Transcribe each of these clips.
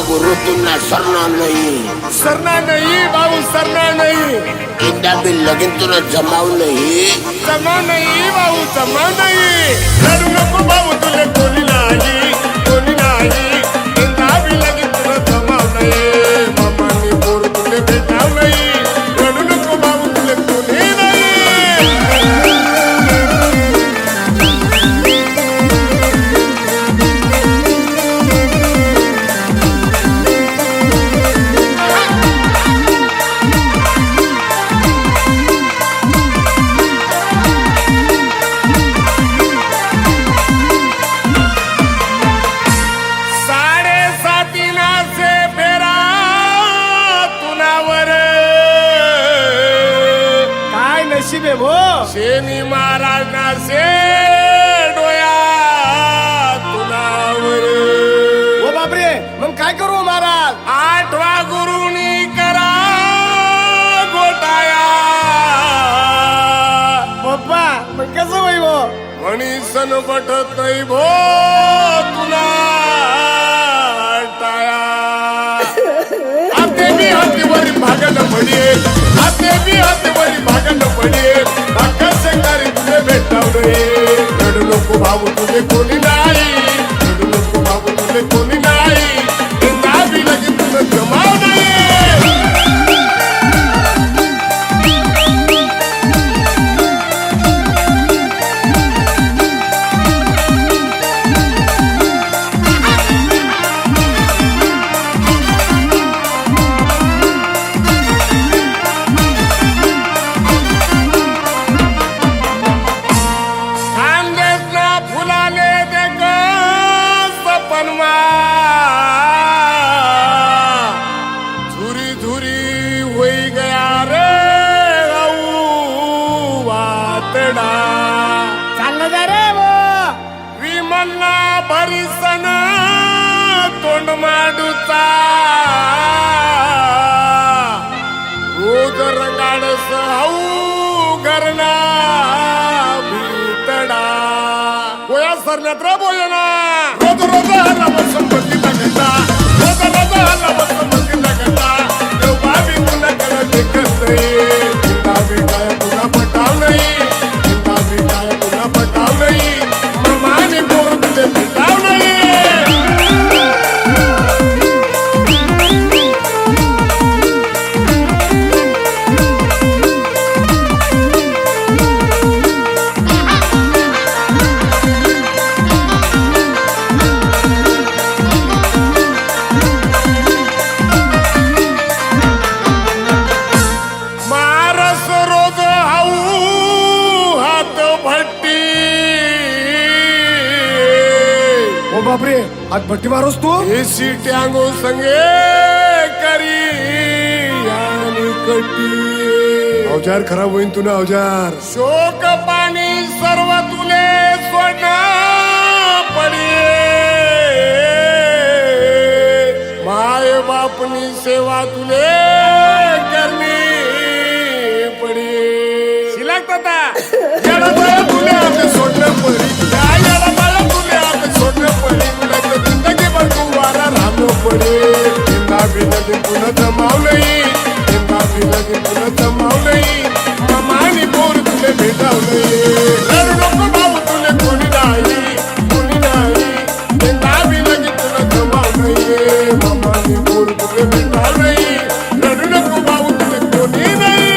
गुरु तुमना सरना नहीं, सरना नहीं बाबू, सरना नहीं. एकदा भी लगीन तुला जमाव नहीं, जमाव नाही बाबू, जमाव नाही. रडू नको बाबू, तुले कोणी नाही, कोणी नाही. एकदा बी लगीन तुला जमाव नाही, मामानी पोर तुले भेटाव नाही. रडू नको बाबू, तुले कोणी नाही. शेनी महाराजना से डोया तुलावर. ओ बापरे, मग काय करू महाराज? 8वा गुरुनी करा गोटाया. पप्पा मग कसं होई भो? म्हणी सन बटत नाही भो तुला टाया. आते बी हातीवरी भागन पडिये, आते बी हातीवरी भागन पडिये. सरकारी तुझे भेटाव नाही. रडू नको बाबू, तुझे कोणी नाही. रडू नको बाबू, तुझे कोणी नाही. एकदा बी लगीन तुला जमाव नाही. भरीसन तोंड माडूचा रोज रंगाडस हाऊ घरना भीतडा. गोया सरण्यात रा बोयना, रोज रोज आला संपत्ती लागता, रोज रोज आला संपत्ती लागता. देव बाबी कुणाकडे देखत नाही, बाबी काय पुन्हा पटाव नाही, बाबी काय पुन्हा पटाव नाही. मामाने पोर तुझे भेटाव नाही. बापरे, आज भट्टी मारोस तू? एसी ट्यांगो संगे करी आणि कटी. अवजार खराब होईन तुला अवजार. शोक पाणी सर्व तुले सोडणं पडिये. माय बापनी सेवा तुले करणी पडिये. शिलाक ताता येडा तुले आता सोडणं पडी. जिंदगी भर कुवारा राहणं पडे. यंदा बी लगीन तुला जमाव नाही, यंदा बी लगीन तुला जमाव नाही. मामानी पोर तुले भेटाव नाही. रडू नको बाबू, तुले कोणी नाही, कोणी नाही. यंदा बी लगीन तुला जमाव नाही, मामानी पोर तुले भेटाव नाही. रडू नको बाबू, तुले कोणी नाही.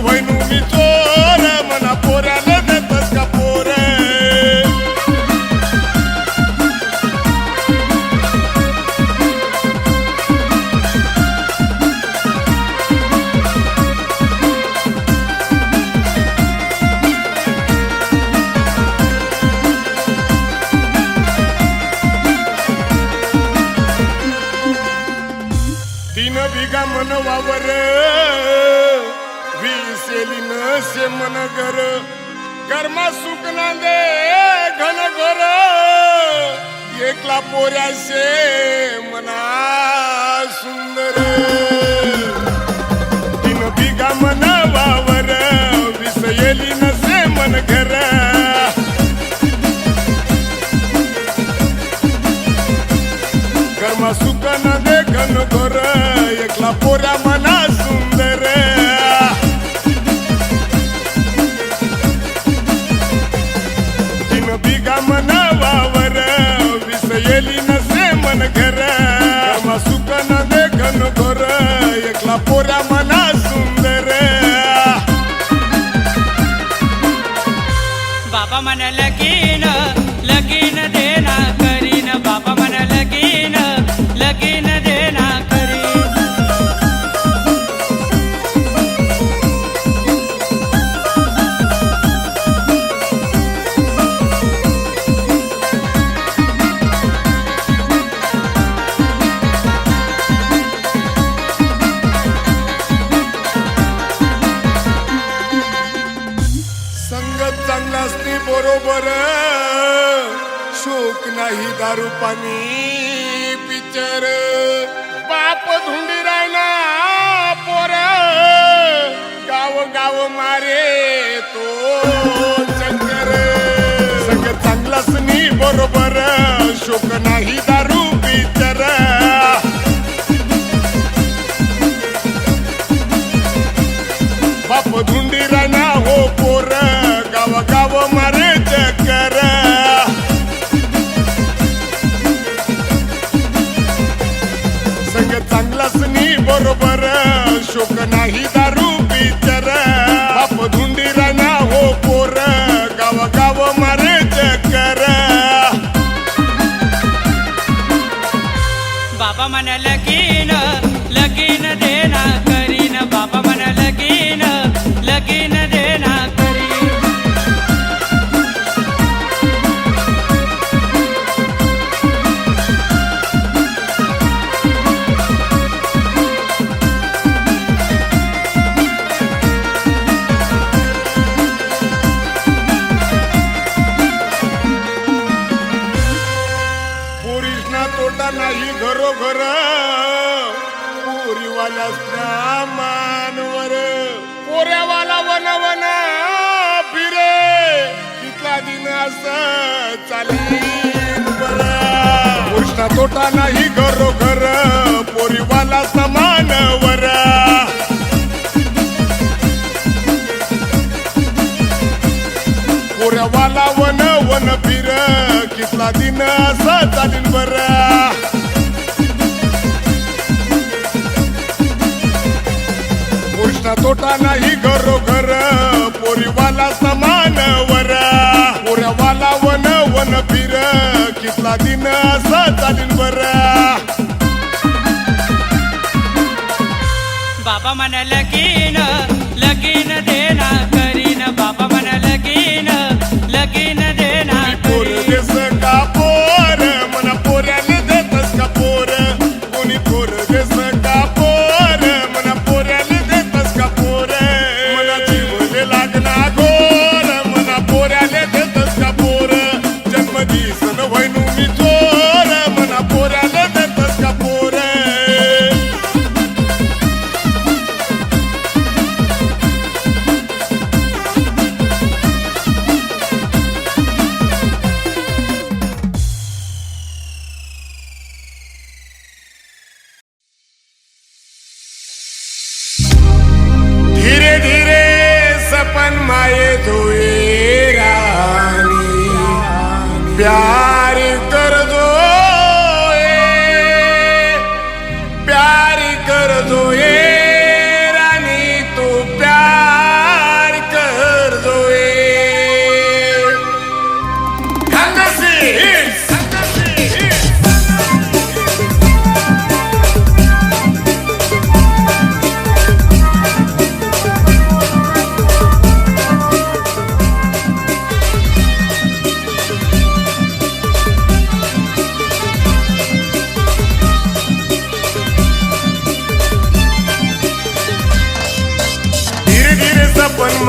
वैनु मी चोर तीन बिघा मन वावर विसेली नसे मन घर कर्मा सुख ना दे घन घर एकला पोऱ्याशे मना सुंदर तीन बिघा मन वावर विसयली नसे मन घर कर्मा सुख ना दे घन घर एकला पोऱ्या मना सुंदर तीन बिघा मन वावर विसयली नसे मन घर कर्मा सुख ना दे घन घर एकला पोऱ्या मना सुंदर बाबा मन लगीन लगीन देना करीन बाबा मन लगीन लगीन देना करीन संगत चांगला असते बरोबर शोक नाही दारू पाणी पिक्चर बाप धुंडी राहिला पोर गाव गाव मारे तो चक्कर संगत चांगला असणी बरोबर शोक नाही दारू पिक्चर बाप धुंडी राहिला हो पोर गाव गाव मारे चक्कर संग चांगलाच नी बरोबर शोक नाही दारू पिक्चर बाप धुंडी राहिला हो पोर गाव गाव मारे चक्कर बाबा मन लगीन लगीन देना करीन बाबा मन लगीन लगीन देना करीन पोरीसना तोटा नाही घरोघर पोरीवाल्यासना मानवर पोऱ्यावाला वन वन फिरे तिथला दिन असं चाली पोरीसना तोटा नाही घरोघर पोरीवाला समानवर पोऱ्यावाला वन वन फिर कितला दिन असं चालीन बर पोरीसना तोटा नाही घरोघर पोरीवाला समानवर पोऱ्यावाला वन वन फिर कितला दिन असं चालीन बर बाबा मन लगीन लगीन देना करीन बाबा मन लगीन लगीन देना पोर करीन देस का पोर मना पोऱ्याले देतस का पोर कोणी पोर देस का पोर मना पोऱ्याले देतस का पोर मना जीवले लागना गोर मना पोऱ्याले देतस का पोर जन्मदिसन व्हायनु मी चोर मना पोऱ्याले देतस का पोर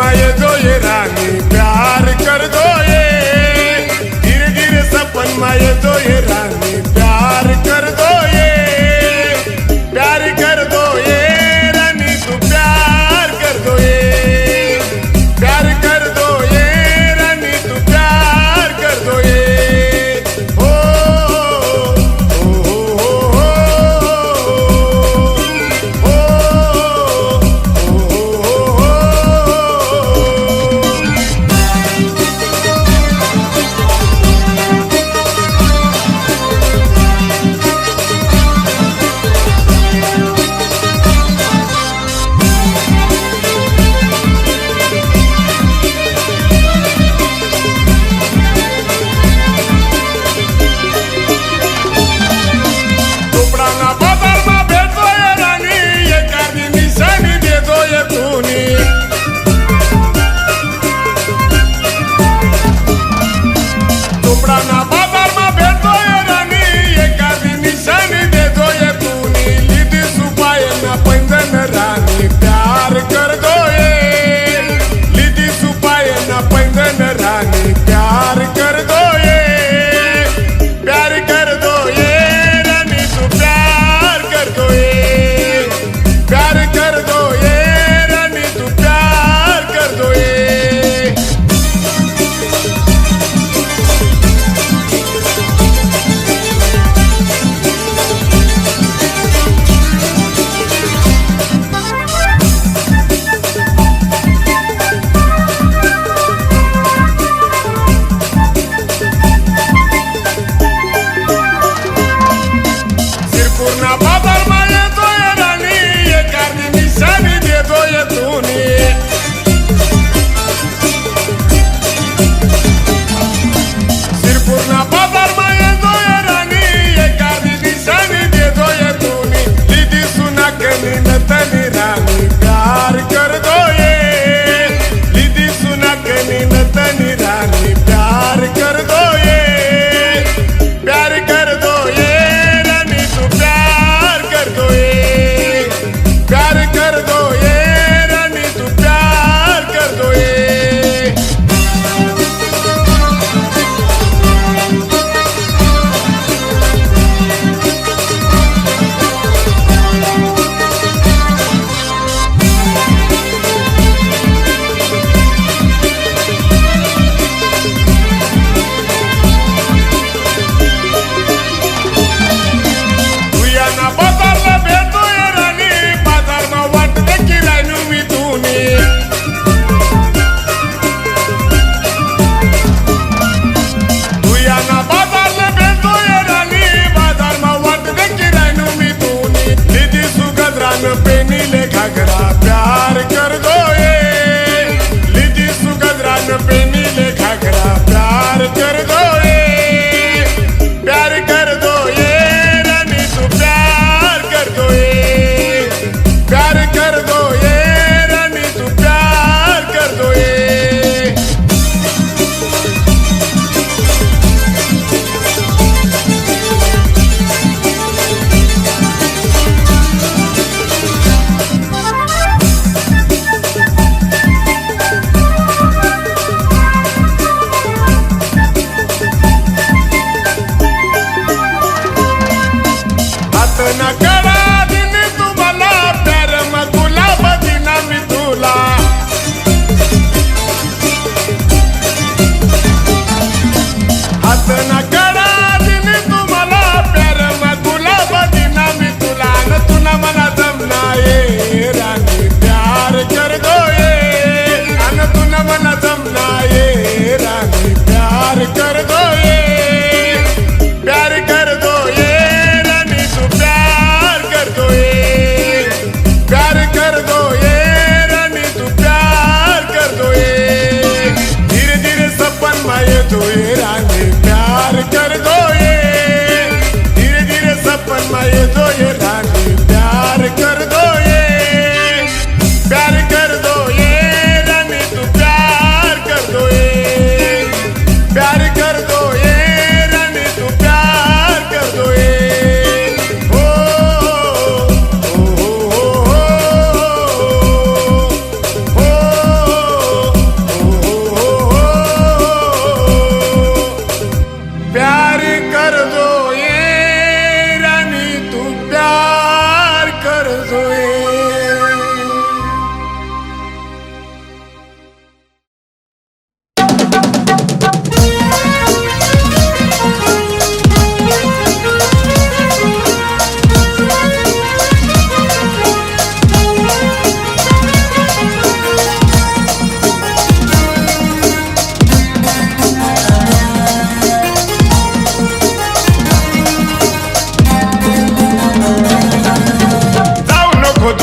सपनमा ये जो ये रानी प्यार कर दो ये धीरे धीरे सपनमा ये जो ये रानी प्यार कर दो ये प्यार कर दो ये रानी तू प्यार कर दो ये प्यार कर दो ये रानी तू प्यार कर दो ये ओ ओ ओ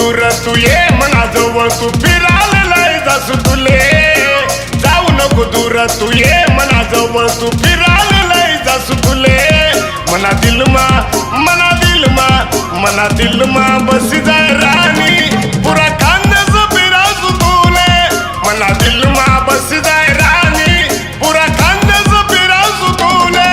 दूर तू ये मना जवळ तू फिरालेलाय जासू तुले जाऊ नको दूर तू ये मना जवळ तू फिरालेलाय जासू तुले मना दिलमा मना दिलमा मना दिलमा बसी जाय राणी पुरा खानदेश फिरासू तुले मना दिलमा बसी जाय राणी पुरा खानदेश फिरासू तुले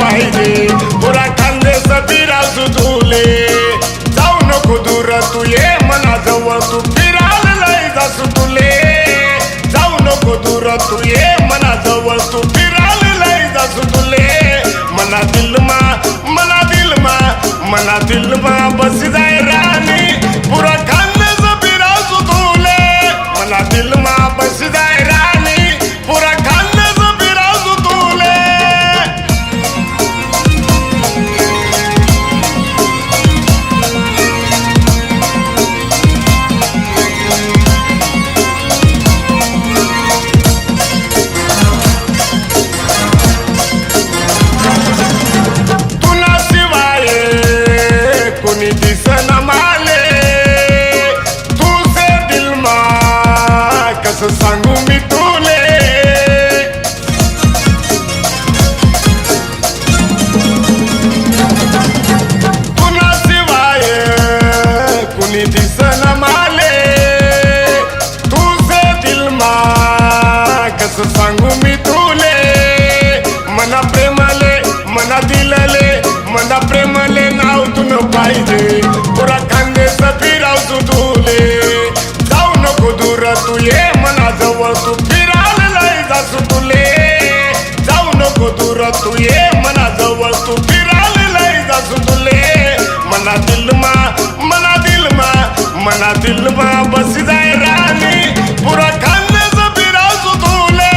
पाहिजे पुरा खानदेश फिरासू तुले जाऊ नको दूर तू ये मना जवळ तू फिरालेलाय जासू तुले जाऊ नको दूर तू ये मना जवळ तू फिरालेलाय जासू तुले मना दिलमा मना दिलमा मना दिलमा बसी जाय राणी पुरा खानदेश फिरासू तुले मना दिलमा बसी जाय राणी पुरा खानदेश फिरासू तुले सांगू मी तुले पुन्हा शिवाय कुणी दिसन माले तुझे दिल मा कस सांगू मी तुले मना प्रेमले मना दिलले मना प्रेमले नाव तुन पाहिजे पुरा खानदेश फिरावसू तुले जाऊ नको दूर तू ये जवळ तू फिरालेलाय जासू तुले जाऊ नको दूर तू ये मना जवळ तू फिरालेलाय जासू तुले मना दिलमा मना दिलमा मना दिलमा बसी जाय राणी पुरा खानदेश फिरासू तुले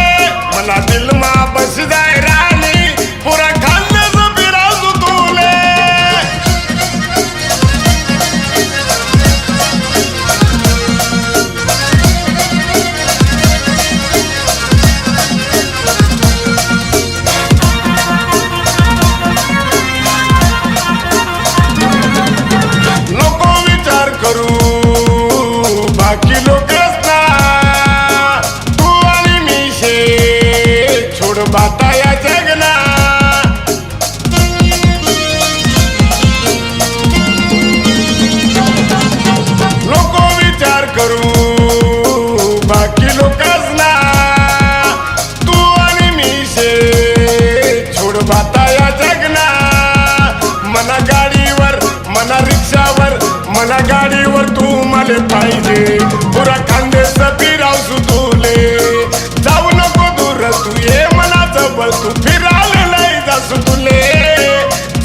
मना दिलमा बसी जाय राणी पुरा खानदेश फिरासू तुले बाकी लोक तू आणि मी शे छोड बाता या जगना लोक विचार करू बाकी लोक तू आणि मी शे छोड बाता या जगना मना गाडीवर मना रिक्षावर मना गाडीवर तू मला पाहिजे पुरा खानदेश फिरावसू तुले जाऊ नको दूर तू ये मना जवळ तू फिरालेलाय जासू तुले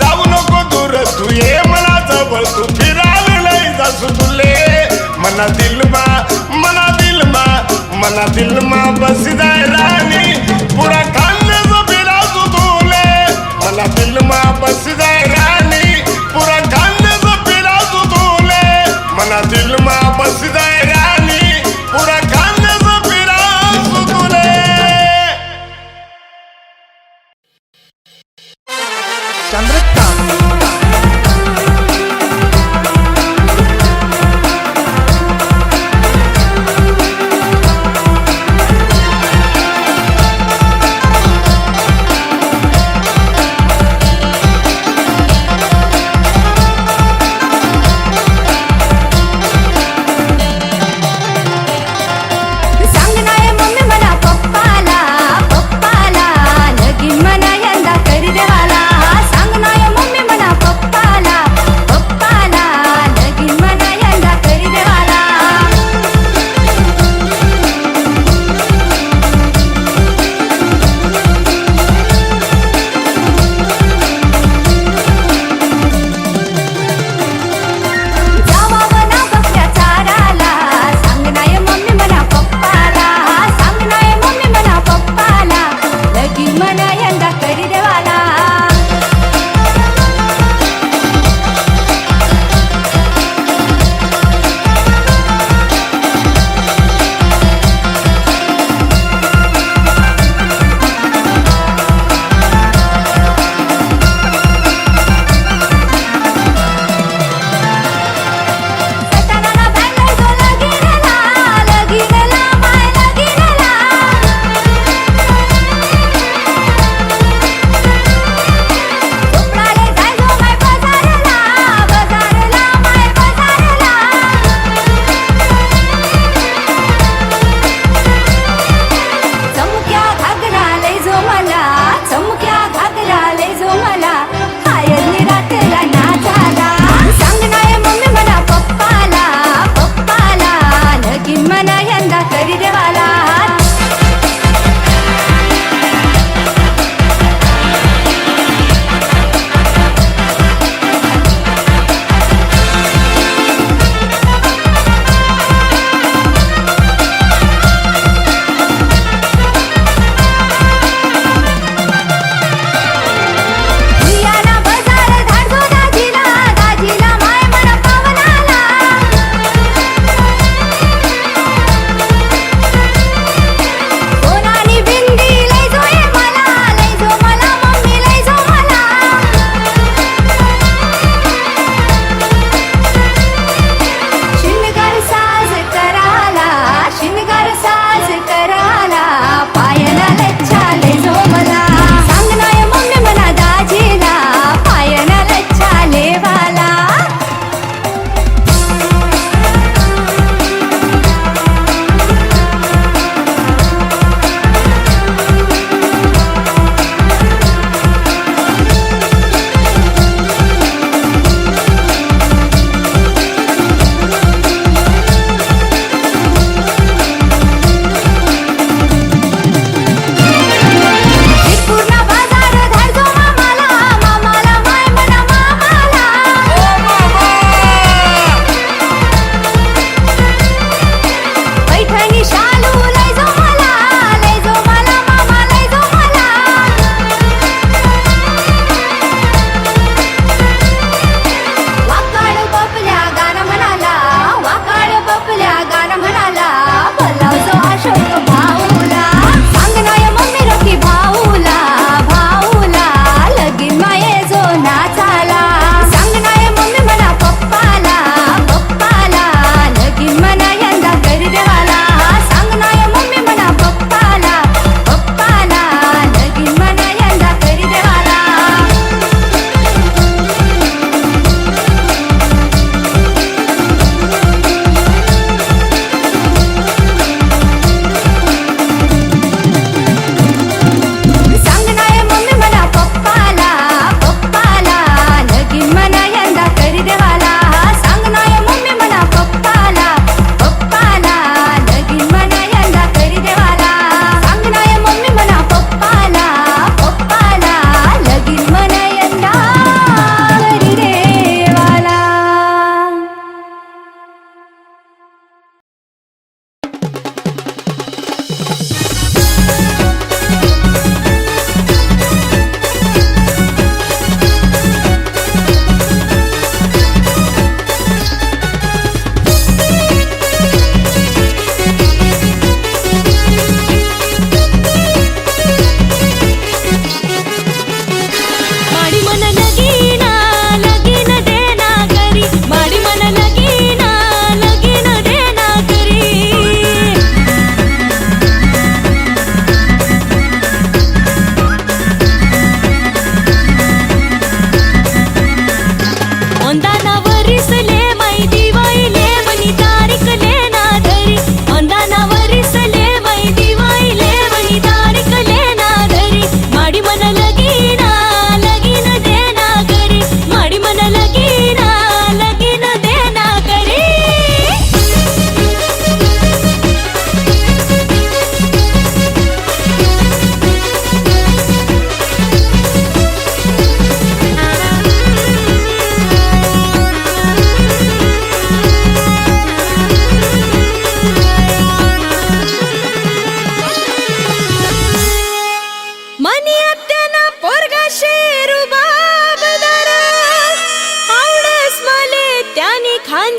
जाऊ नको दूर तू ये मना जवळ तू फिरालेलाय जासू तुले मना दिलमा मना दिलमा मना दिलमा बसी जाय राणी पुरा खानदेश फिरावसू तुले मना दिलमा बसी जाय राणी पुरा खानदेश फिरावसू तुले मना दिलमा बसी जाय राणी पुरा खानदेश फिरावसू तुले पप्पाला लगीन मना यंदा करी देवाला सांग ना मम्मी मना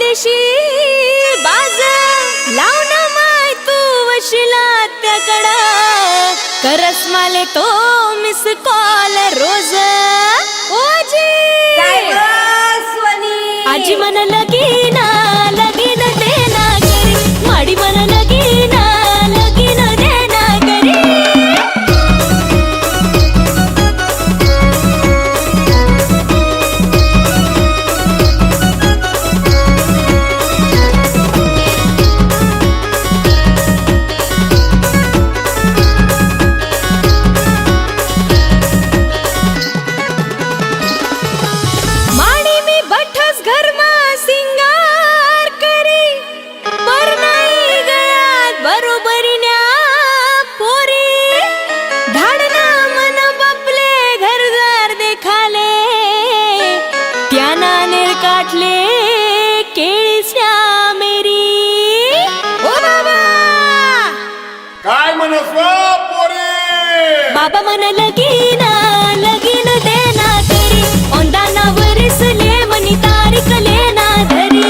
वाटेशी बाज लावून माय तू वशिला त्याकडं करस माले तो मिस कॉल रोज ओजी आजी मन लगीन लगीन देना करी माडी मन लगीन लगीन देना करी माडी मी बठस घरमा सिंगार करी पर नाही गळ्यात बरोबरीन्या पोरी धाडना मन बापले घरदार देखाले त्याना नेर काटले केळीस्या मेरी ओ बाबा काय म्हणस पोरे बाबा मन लगीन लगीन देना करी ओंदाना वरिसले मनी तारीख लेना धरी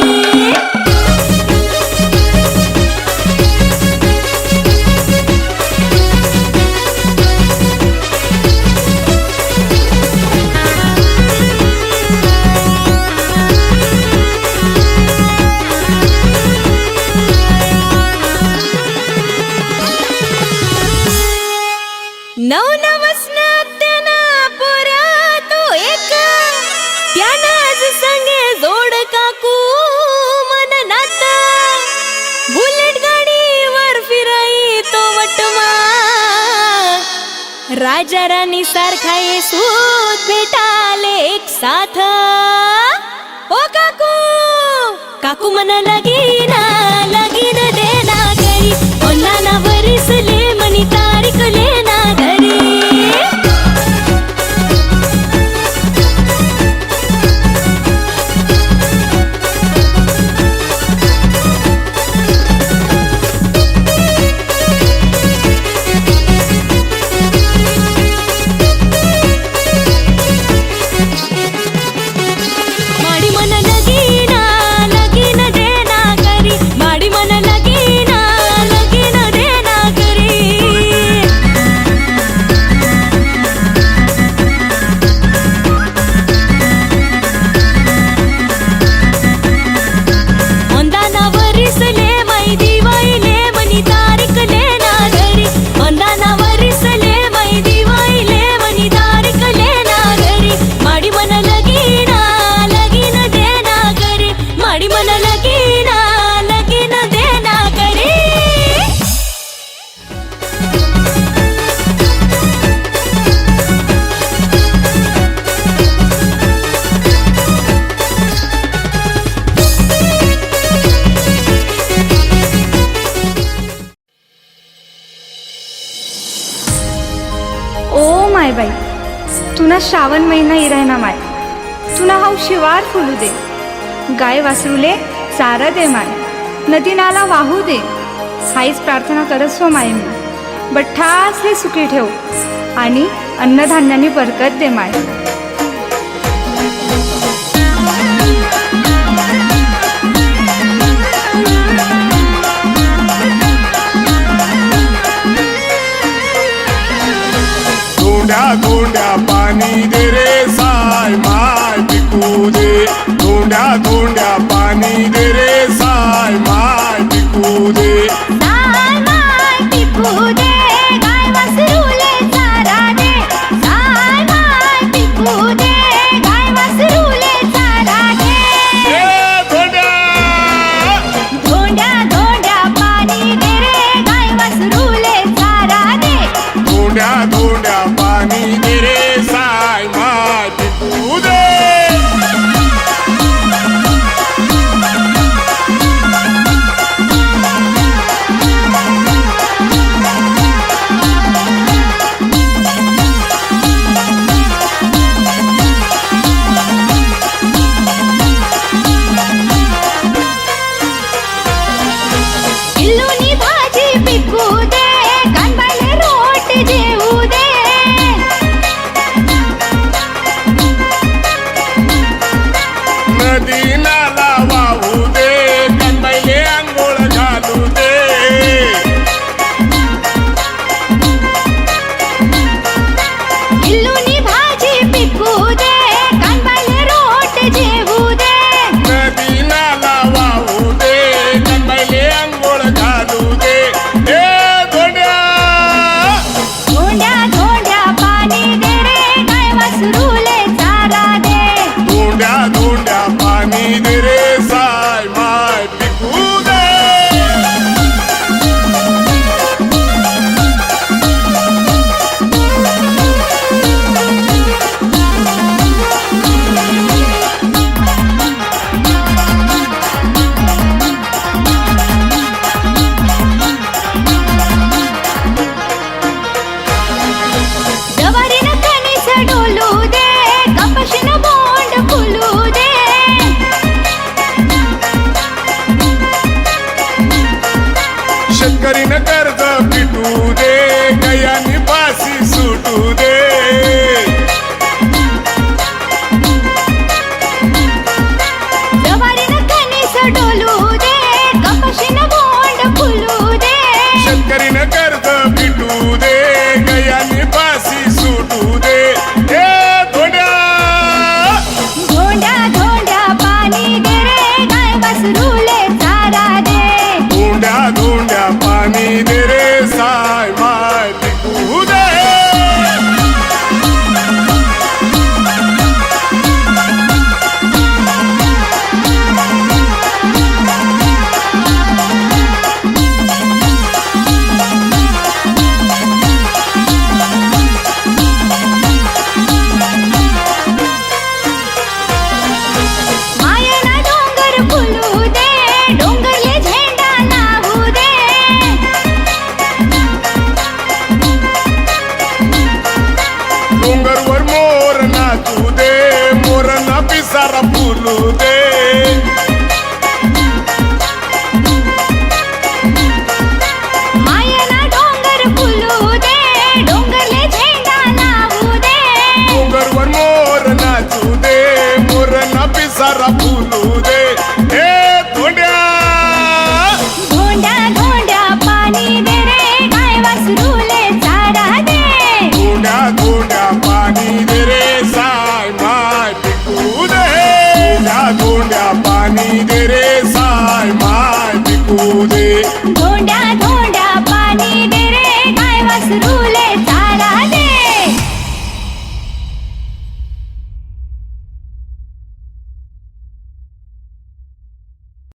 नवनवसनातना पोरा तो एक त्यानाच संगे जोड काकू मन नाता बुलेट गाडीवर फिराई तो वटमा राजा राणी सारखा येसूत भेटाले एक साथ ओ काकू काकू मन लगीन लगीन देना करी ओंदाना वरिसले मनी तारीख लेना धरी माडी मन लगीन लगीन देना करी माडी मन लगीन लगीन देना करी ओंदाना वरिसले मै दिवाईले मनी तारीख लेना धरी ओंदाना वरिसले मै दिवाईले मनी तारीख लेना धरी माडी मन लगीन लगीन देना करी माडी मन लगीन लगीन देना करी ओ माय बाई तुना श्रावण महिना इरायना माय तुना हाव शिवार फुलू दे गाय वासरूले चारा दे माय नदी नाला वाहू दे हाईच प्रार्थना करत हो माय मी बठ्ठासले सुखी ठेव आणि अन्नधान्याने बरकत दे माय धोंड्या धोंड्या पाणी दे रे साय माय पिकू दे धोंड्या धोंड्या पाणी दे रे साय माय पिकू दे साय माय पिकू दे गाय वासरूले चारा दे साय माय पिकू मोरना पिसारा फुलू दे मायना डोंगर फुलू दे डोंगरले झेंडा लावू दे डोंगरवर मोर नाचू दे मोरना पिसारा फुलू दे हे धोंड्या धोंड्या धोंड्या पाणी दे रे गाय वासरूले चारा दे धोंड्या धोंड्या पाणी दे रे साय माय पिकू दे धोंड्या धोंड्या पाणी दे रे